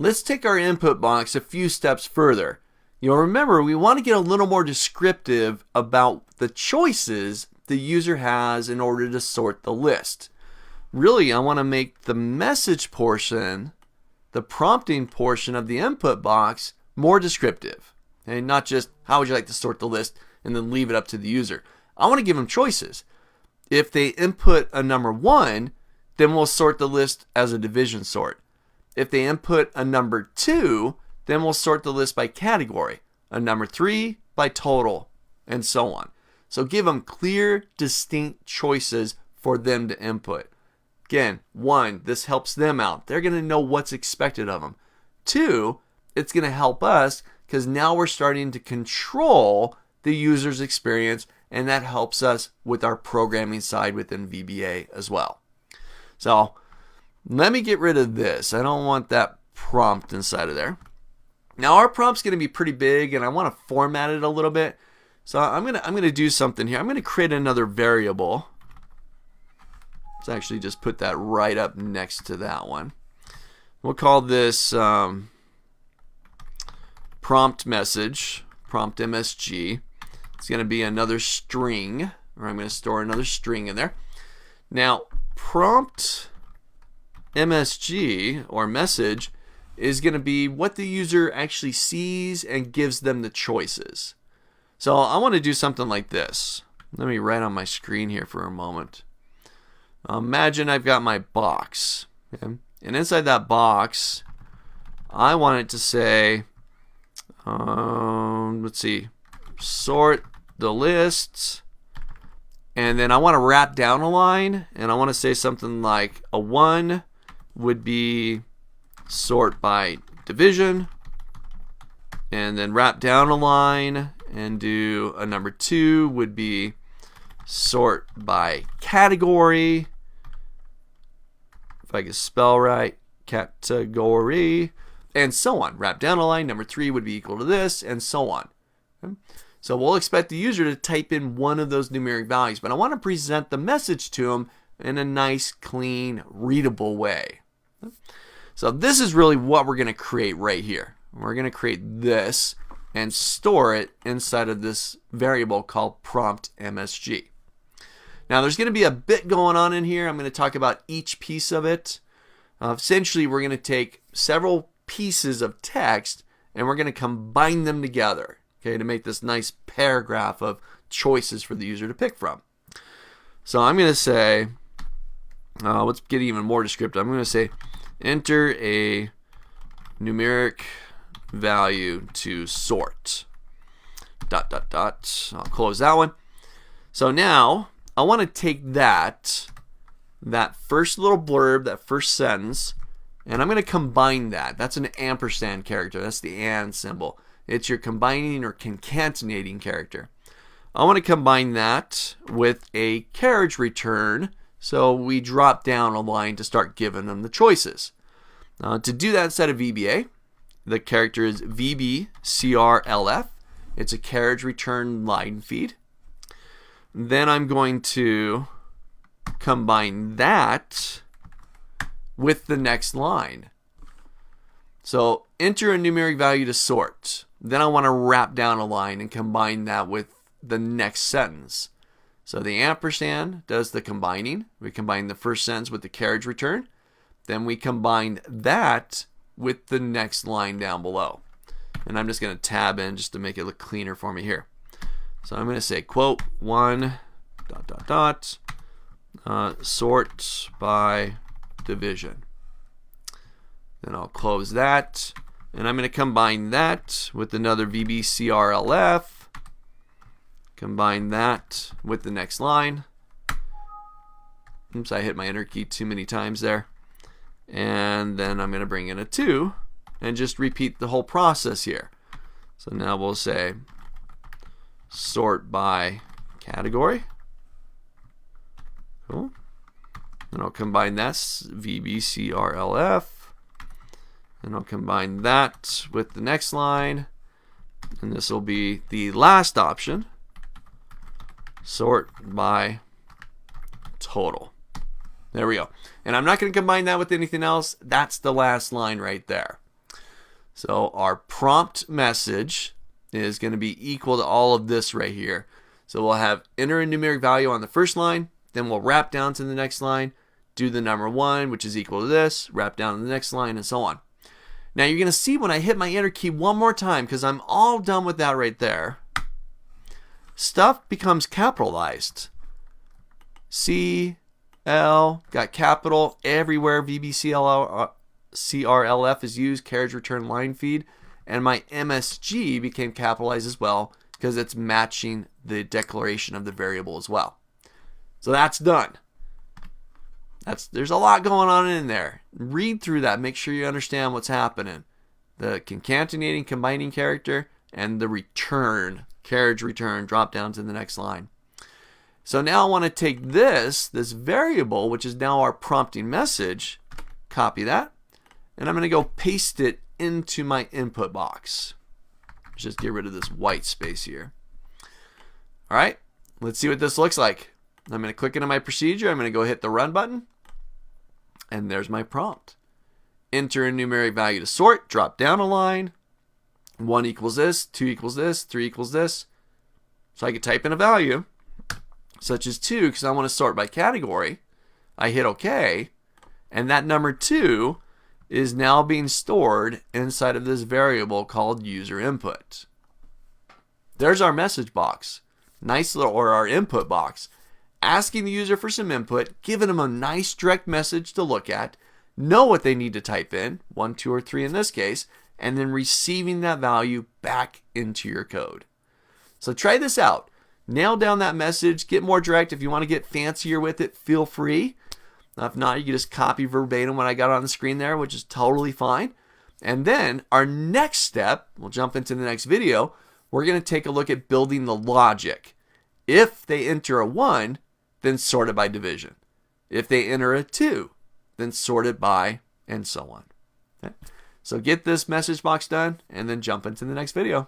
let's take our input box a few steps further. You'll remember we want to get a little more descriptive about the choices the user has in order to sort the list. Really, I want to make the message portion, the prompting portion of the input box, more descriptive. And not just how would you like to sort the list and then leave it up to the user. I want to give them choices. If they input a number 1, then we'll sort the list as a division sort. If they input a number 2, then we'll sort the list by category. A number 3 by total, and so on. So give them clear, distinct choices for them to input. Again, 1, this helps them out. They're going to know what's expected of them. 2, it's going to help us because now we're starting to control the user's experience, and that helps us with our programming side within VBA as well. So let me get rid of this. I don't want that prompt inside of there. Now our prompt's going to be pretty big, and I want to format it a little bit. So I'm gonna do something here. I'm gonna create another variable. Let's actually just put that right up next to that one. We'll call this prompt message, prompt MSG. It's going to be another string, or I'm going to store another string in there. Now, prompt MSG, or message, is going to be what the user actually sees and gives them the choices. So I want to do something like this. Let me write on my screen here for a moment. Imagine I've got my box. Okay? And inside that box, I want it to say, let's see, sort the lists, and then I want to wrap down a line, and I want to say something like a 1 would be sort by division, and then wrap down a line and do a number 2 would be sort by category, if I can spell right, category, and so on. Wrap down a line, number 3 would be equal to this, and so on. Okay? So we'll expect the user to type in one of those numeric values, but I want to present the message to them in a nice, clean, readable way. Okay? So this is really what we're going to create right here. We're going to create this and store it inside of this variable called prompt MSG. Now there's going to be a bit going on in here. I'm going to talk about each piece of it. Essentially, we're going to take several pieces of text and we're going to combine them together, okay, to make this nice paragraph of choices for the user to pick from. So I'm going to say, let's get even more descriptive. I'm going to say, enter a numeric value to sort. ... I'll close that one. So now I want to take that first little blurb, that first sentence, and I'm going to combine that. That's an ampersand character. That's the and symbol. It's your combining or concatenating character. I want to combine that with a carriage return, so we drop down a line to start giving them the choices. To do that inside of VBA, the character is VBCRLF. It's a carriage return line feed. Then I'm going to combine that with the next line. So enter a numeric value to sort. Then I want to wrap down a line and combine that with the next sentence. So the ampersand does the combining. We combine the first sentence with the carriage return. Then we combine that with the next line down below. And I'm just going to tab in just to make it look cleaner for me here. So I'm going to say quote 1 ... sort by division. Then I'll close that, and I'm going to combine that with another VBCRLF. Combine that with the next line. Oops, I hit my enter key too many times there. And then I'm going to bring in a 2 and just repeat the whole process here. So now we'll say sort by category. Cool. And I'll combine that VBCRLF. And I'll combine that with the next line. And this will be the last option. Sort by total. There we go. And I'm not going to combine that with anything else. That's the last line right there. So our prompt message is going to be equal to all of this right here. So we'll have enter a numeric value on the first line, then we'll wrap down to the next line, do the number 1, which is equal to this, wrap down to the next line, and so on. Now you're going to see when I hit my enter key one more time, because I'm all done with that right there, stuff becomes capitalized. C, L, got capital everywhere, VBCRLF is used, carriage return line feed, and my MSG became capitalized as well because it's matching the declaration of the variable as well. So that's done. There's a lot going on in there. Read through that. Make sure you understand what's happening. The concatenating, combining character, and the return, carriage return, drop down to the next line. So now I want to take this variable, which is now our prompting message, copy that, and I'm going to go paste it into my input box. Let's just get rid of this white space here. All right, let's see what this looks like. I'm going to click into my procedure. I'm going to go hit the run button. And there's my prompt. Enter a numeric value to sort. Drop down a line. 1 equals this. 2 equals this. 3 equals this. So I could type in a value, such as 2, because I want to sort by category. I hit OK. And that number 2 is now being stored inside of this variable called user input. There's our message box. Nice little, or our input box. Asking the user for some input, giving them a nice direct message to look at, know what they need to type in, 1, 2, or 3 in this case, and then receiving that value back into your code. So try this out. Nail down that message, get more direct. If you want to get fancier with it, feel free. If not, you can just copy verbatim what I got on the screen there, which is totally fine. And then our next step, we'll jump into the next video, we're going to take a look at building the logic. If they enter a 1, then sort it by division. If they enter a 2, then sort it by, and so on. Okay? So get this message box done, and then jump into the next video.